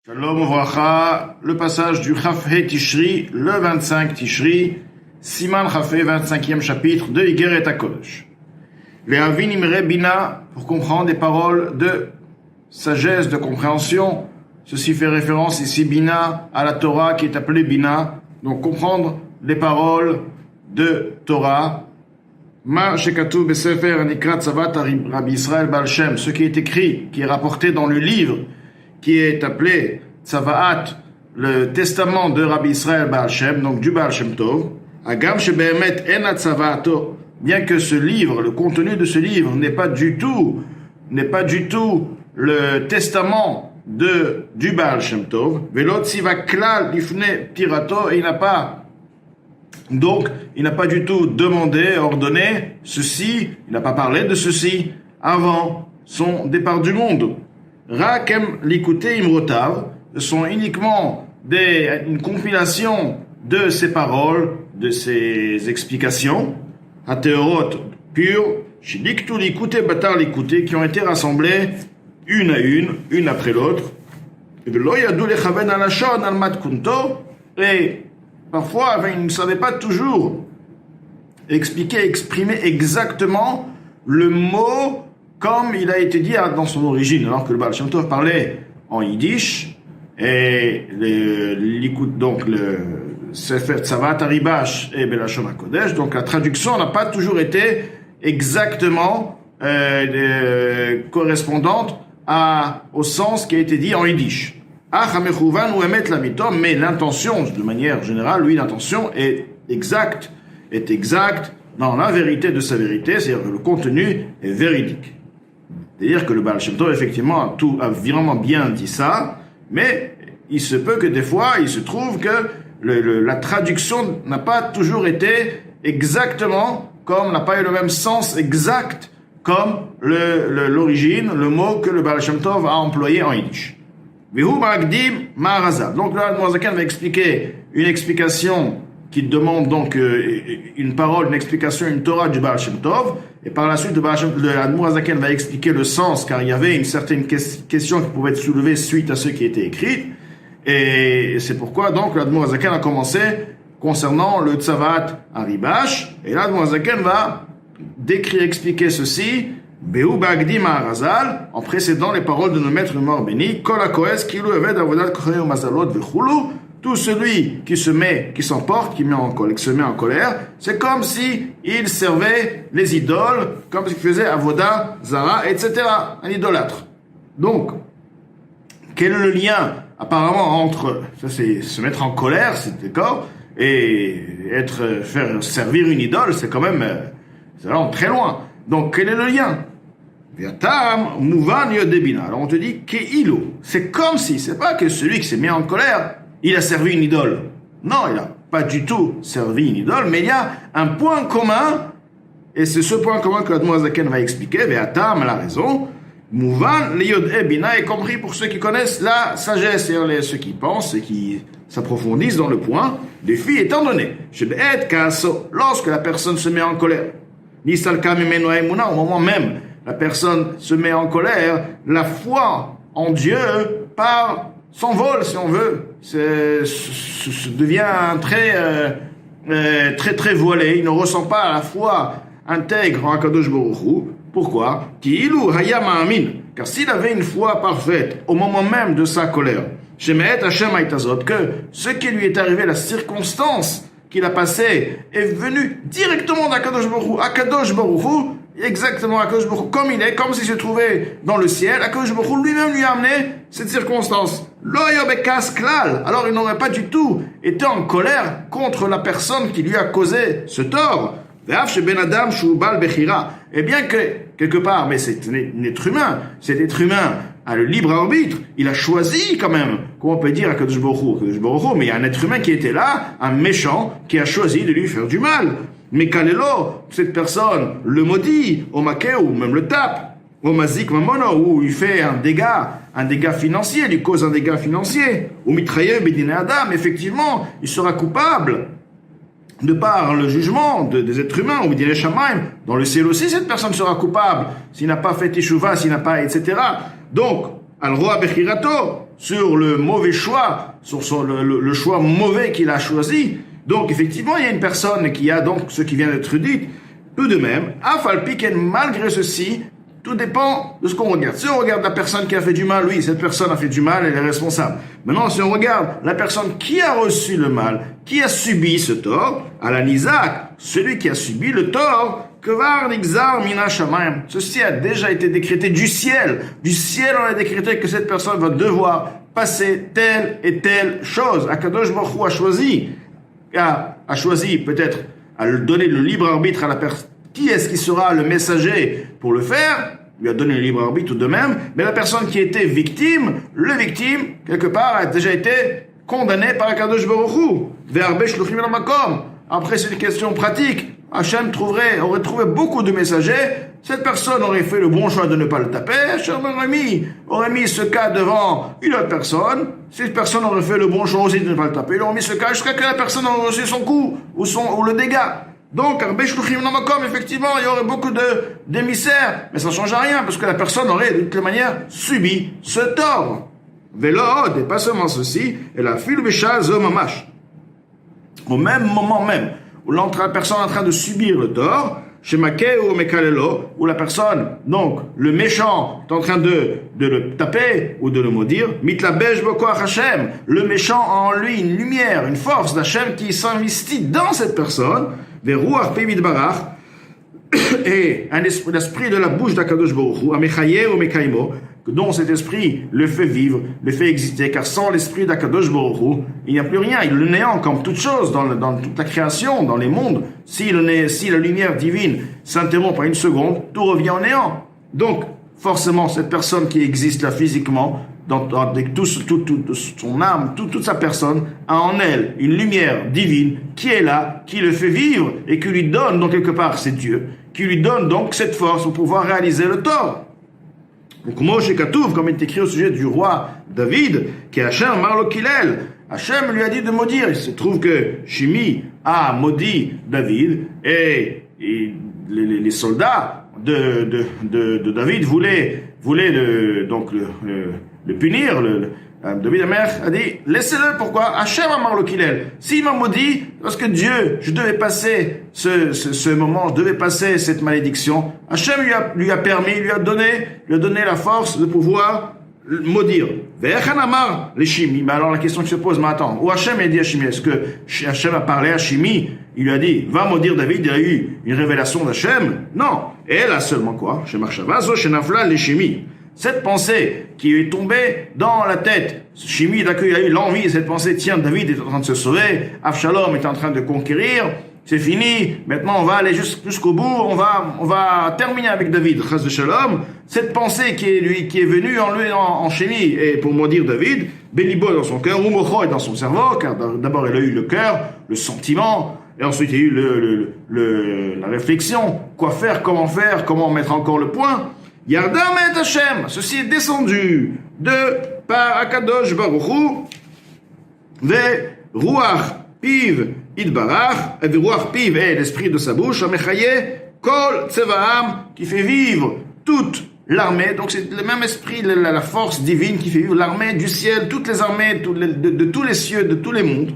Shalom Uvracha, le passage du Chafé Tishri, le 25 Tishri, Siman Chafé, 25e chapitre de Igeret HaKodesh. Les Avin Imre Bina, pour comprendre des paroles de sagesse, de compréhension. Ceci fait référence ici, Bina, à la Torah qui est appelée Bina. Donc comprendre les paroles de Torah. Ma Shekatu Besefer Nikrat Savat Rabbi Israël Baal Shem, ce qui est écrit, qui est rapporté dans le livre, qui est appelé Tzavaat, le testament de Rabbi Israël Baal Shem, donc du Baal Shem Tov, Agam Shebehemet Ena Tzavaato, bien que ce livre, le contenu de ce livre n'est pas du tout le testament du Baal Shem Tov, Velot Siva Klal Lifne Pirato, et il n'a pas du tout demandé, ordonné ceci, il n'a pas parlé de ceci avant son départ du monde. Rakem Likute Imrotav, sont uniquement une compilation de ces paroles, de ces explications, Hateorot pures, Shidiktu Likute Batar Likute, qui ont été rassemblées une à une après l'autre. Et parfois, ils ne savaient pas toujours exprimer exactement le mot comme il a été dit dans son origine, alors que le Baal Shem Tov parlait en yiddish, et donc le Sefer Tzavat Aribash et Belashon HaKodesh, donc la traduction n'a pas toujours été exactement correspondante au sens qui a été dit en yiddish. Mais l'intention, de manière générale, l'intention est exacte dans la vérité de sa vérité, c'est-à-dire que le contenu est véridique. C'est-à-dire que le Baal Shem Tov, effectivement, a vraiment bien dit ça, mais il se peut que des fois, il se trouve que la traduction n'a pas toujours été exactement comme, n'a pas eu le même sens exact comme l'origine, le mot que le Baal Shem Tov a employé en yiddish. Vihu Magdim Maharazal. Donc là, le Moazakan va expliquer une explication qui demande donc une parole, une explication, une Torah du Baal Shem Tov, et par la suite le Moazakan va expliquer le sens, car il y avait une certaine question qui pouvait être soulevée suite à ce qui était écrit, et c'est pourquoi donc l'Admoazakan a commencé concernant le Tzavat Aribash, et l'Admoazakan va expliquer ceci, Behu Bagdi Maharazal, en précédant les paroles de nos maîtres morts bénis, Kol HaKoes Kilu Eved Avodat Kochei Mazalot Vechulu, tout celui qui se met en colère, c'est comme si il servait les idoles, comme s'il faisait Avoda, Zara, etc., un idolâtre. Donc, quel est le lien apparemment entre, ça c'est se mettre en colère, c'est d'accord, et faire servir une idole, c'est quand même, c'est vraiment très loin. Donc, quel est le lien? Alors on te dit, Ke'ilu, c'est comme si, c'est pas que celui qui s'est mis en colère, il a servi une idole. Non, il n'a pas du tout servi une idole, mais il y a un point commun, et c'est ce point commun que l'Admoazaken va expliquer, Ve'atam, la raison, Mouvan, Liyod Bina, est compris pour ceux qui connaissent la sagesse, c'est-à-dire ceux qui pensent et qui s'approfondissent dans le point, des filles étant donné, lorsque la personne se met en colère, au moment même, la personne se met en colère, la foi en Dieu s'envole, si on veut, devient très très voilé. Il ne ressent pas la foi intègre en Akadosh Baruch Hu. Pourquoi? Car s'il avait une foi parfaite au moment même de sa colère, que ce qui lui est arrivé, la circonstance qu'il a passée, est venue directement d'Akadosh Baruch Hu. Akadosh Baruch Hu, exactement Akadosh Baruch Hu, comme il est, comme s'il se trouvait dans le ciel, Akadosh Baruch Hu lui-même lui a amené cette circonstance. Alors il n'aurait pas du tout été en colère contre la personne qui lui a causé ce tort. Et bien que, quelque part, mais c'est un être humain, cet être humain a le libre arbitre, il a choisi quand même, comment on peut dire à Kadosh Baruch Hu, mais il y a un être humain qui était là, un méchant, qui a choisi de lui faire du mal. Mais Kalelo, cette personne le maudit, au maquet, ou même le tape, au mazik mamono, où il fait un dégât financier, il cause un dégât financier, ou mitraye bedine adam, effectivement, il sera coupable de par le jugement des êtres humains, ou dit Shamaim, dans le ciel aussi, cette personne sera coupable, s'il n'a pas fait teshuva, s'il n'a pas, etc. Donc, al-roa bechirato, sur le mauvais choix, sur le choix mauvais qu'il a choisi. Donc, effectivement, il y a une personne qui a donc ce qui vient d'être dit. Tout de même, Afalpiken, malgré ceci, tout dépend de ce qu'on regarde. Si on regarde la personne qui a fait du mal, oui, cette personne a fait du mal, elle est responsable. Maintenant, si on regarde la personne qui a reçu le mal, qui a subi ce tort, Alan Isaac, celui qui a subi le tort, Kvar Nixar Mina Shamayim. Ceci a déjà été décrété du ciel. Du ciel, on a décrété que cette personne va devoir passer telle et telle chose. Akadosh Baruch Hu a choisi peut-être à lui donner le libre arbitre à la personne. Qui est-ce qui sera le messager pour le faire? Il lui a donné le libre arbitre tout de même, mais la personne qui était victime, le victime, quelque part, a déjà été condamné par Akadosh Baruch Hu. Ve'arbe shluchim el makom. Après, c'est une question pratique. Hachem aurait trouvé beaucoup de messagers. Cette personne aurait fait le bon choix de ne pas le taper. Hachem aurait mis ce cas devant une autre personne. Cette personne aurait fait le bon choix aussi de ne pas le taper. Ils aurait mis ce cas jusqu'à ce que la personne aurait reçu son coup ou le dégât. Donc, effectivement, il y aurait beaucoup d'émissaires, mais ça ne change rien, parce que la personne aurait, de toute manière, subi ce tort. Vélo, et pas seulement ceci, et la fil bécha zomamash. Au même moment même, où la personne est en train de subir le tort, chez Makeh ou Mekalelo, où la personne, donc, le méchant, est en train de le taper ou de le maudire, mitlabej bokoach Hashem, le méchant a en lui une lumière, une force d'Hashem qui s'investit dans cette personne, Veruach Pevit Barach, et l'esprit de la bouche d'Akadosh Baruch Hu, Amechaye ou Mekaimo, dont cet esprit le fait vivre, le fait exister, car sans l'esprit d'Akadosh Baruch Hu, il n'y a plus rien, il est le néant comme toute chose dans toute la création, dans les mondes. Si la lumière divine s'interrompt par une seconde, tout revient au néant. Donc, forcément, cette personne qui existe là physiquement, avec toute son âme, toute sa personne, a en elle une lumière divine qui est là, qui le fait vivre et qui lui donne, donc quelque part, c'est Dieu, qui lui donne donc cette force pour pouvoir réaliser le tort. Donc, Moshe Katouf, comme il est écrit au sujet du roi David, qui est Hachem Marlo Kilel, Hachem lui a dit de maudire. Il se trouve que Shimi a maudit David et les soldats de David voulaient le punir. David Amer a dit, laissez-le, pourquoi? Hachem Amar lo Kilel. S'il m'a maudit, parce que Dieu, je devais passer ce moment, je devais passer cette malédiction, Hachem lui a permis, lui a donné la force de pouvoir maudire. Ve'echan Amar les Shimi. Mais alors la question qui se pose, mais attends, où Hachem a dit à Shimi? Est-ce que Hachem a parlé à Shimi? Il lui a dit, va maudire David, il a eu une révélation d'Hachem? Non. Et elle a seulement quoi? Chez Marshavazo, chez Nafla, les Shimi. Cette pensée qui est tombée dans la tête, Shimi, il a eu l'envie, cette pensée, tiens, David est en train de se sauver, Avshalom est en train de conquérir, c'est fini, maintenant on va aller jusqu'au bout, on va terminer avec David, Chas de Shalom. Cette pensée qui est venue en Shimi, et pour maudire David, Belibo dans son cœur, Umocho est dans son cerveau, car d'abord il a eu le cœur, le sentiment, et ensuite il y a eu la réflexion, quoi faire, comment mettre encore le point. Yardam et Hashem, ceci est descendu par Akadosh Baruch Hu, ve Ruach Piv Idbarach, et Ruach Piv est l'esprit de sa bouche, Amechaye Kol Tsevaam, qui fait vivre toute l'armée, donc c'est le même esprit, la force divine qui fait vivre l'armée du ciel, toutes les armées de tous les cieux, de tous les mondes.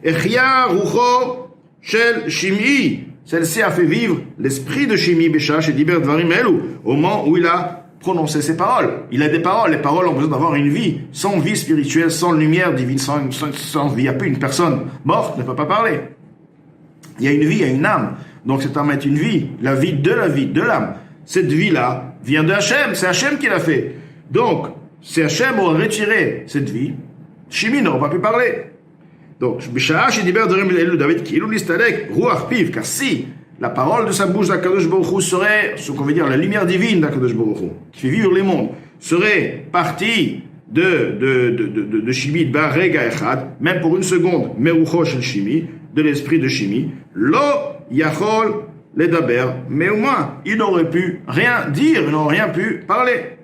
Echia Rucho Shel Shim'i, celle-ci a fait vivre l'esprit de Shimi Bécha chez Diber Dvarim Elou, au moment où il a prononcé ses paroles. Il a des paroles, les paroles ont besoin d'avoir une vie. Sans vie spirituelle, sans lumière divine, sans vie, il n'y a plus une personne morte, ne peut pas parler. Il y a une vie, il y a une âme. Donc cette âme est une vie, la vie de l'âme. Cette vie-là vient de Hachem, c'est Hachem qui l'a fait. Donc, si Hachem aurait retiré cette vie, Shimi n'aurait pas pu parler. Donc, David qui Ruach Piv, car si la parole de sa bouche d'Akadosh Baruch Hu serait, ce qu'on veut dire, la lumière divine d'Akadosh Baruch Hu, qui fait vivre les mondes, serait partie de Shimi Barega Echad, même pour une seconde, Merucho Shel Shimi, de l'esprit de Shimi, Lo Yachol Ledaber, mais au moins, il n'aurait pu rien dire, il n'aurait rien pu parler.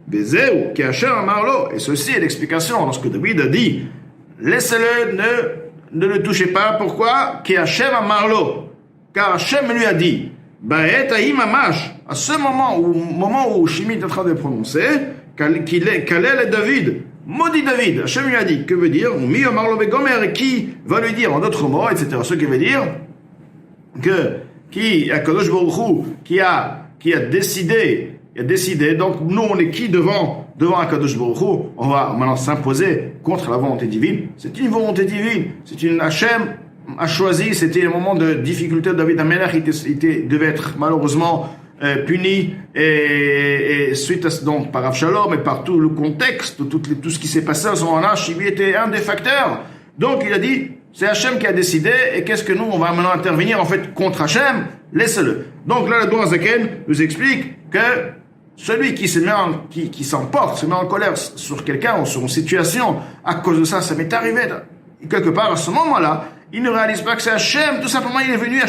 Bezeu, qui Hachem Amarlo, et ceci est l'explication, lorsque David a dit, laissez-le, ne le touchez pas. Pourquoi? Qui Hachem Amarlo, car Hachem lui a dit, Ba'et Haïm Amash, à ce moment où Shimi est en train de prononcer, Kalel et David, maudit David. Hachem lui a dit, que veut dire? Mi Omar lo begomer, qui va lui dire en d'autres mots, etc. Ce qui veut dire que, Akadosh Baruch Hu, qui a décidé, donc nous on est qui devant Akadosh Baruch Hu? On va maintenant s'imposer contre la volonté divine. C'est une volonté divine, c'est une Hachem a choisi, c'était un moment de difficulté de David Amelech, il devait être malheureusement puni et suite à donc par Avshalom et par tout le contexte, tout ce qui s'est passé à ce moment-là, Chibi était un des facteurs. Donc il a dit, c'est Hachem qui a décidé, et qu'est-ce que nous, on va maintenant intervenir en fait contre Hachem, laissez-le. Donc là, le Dour Zaken nous explique que celui qui s'emporte, se met en colère sur quelqu'un ou sur une situation, à cause de ça m'est arrivé quelque part à ce moment-là, il ne réalise pas que c'est Hachem, tout simplement il est venu,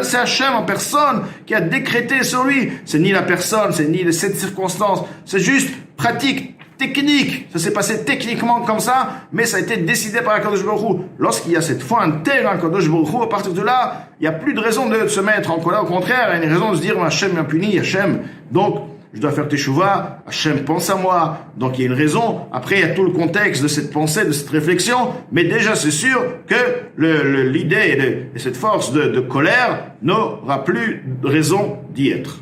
c'est Hachem en personne qui a décrété sur lui. C'est ni la personne, c'est ni cette circonstance, c'est juste pratique, technique. Ça s'est passé techniquement comme ça, mais ça a été décidé par Akadosh Baruch Hu. Lorsqu'il y a cette foi interne à Akadosh Baruch Hu, à partir de là, il n'y a plus de raison de se mettre en colère. Au contraire, il y a une raison de se dire Hachem m'a puni, Hachem. Donc, je dois faire teshuva, Hachem pense à moi. Donc il y a une raison. Après, il y a tout le contexte de cette pensée, de cette réflexion. Mais déjà, c'est sûr que l'idée et cette force de colère n'aura plus de raison d'y être.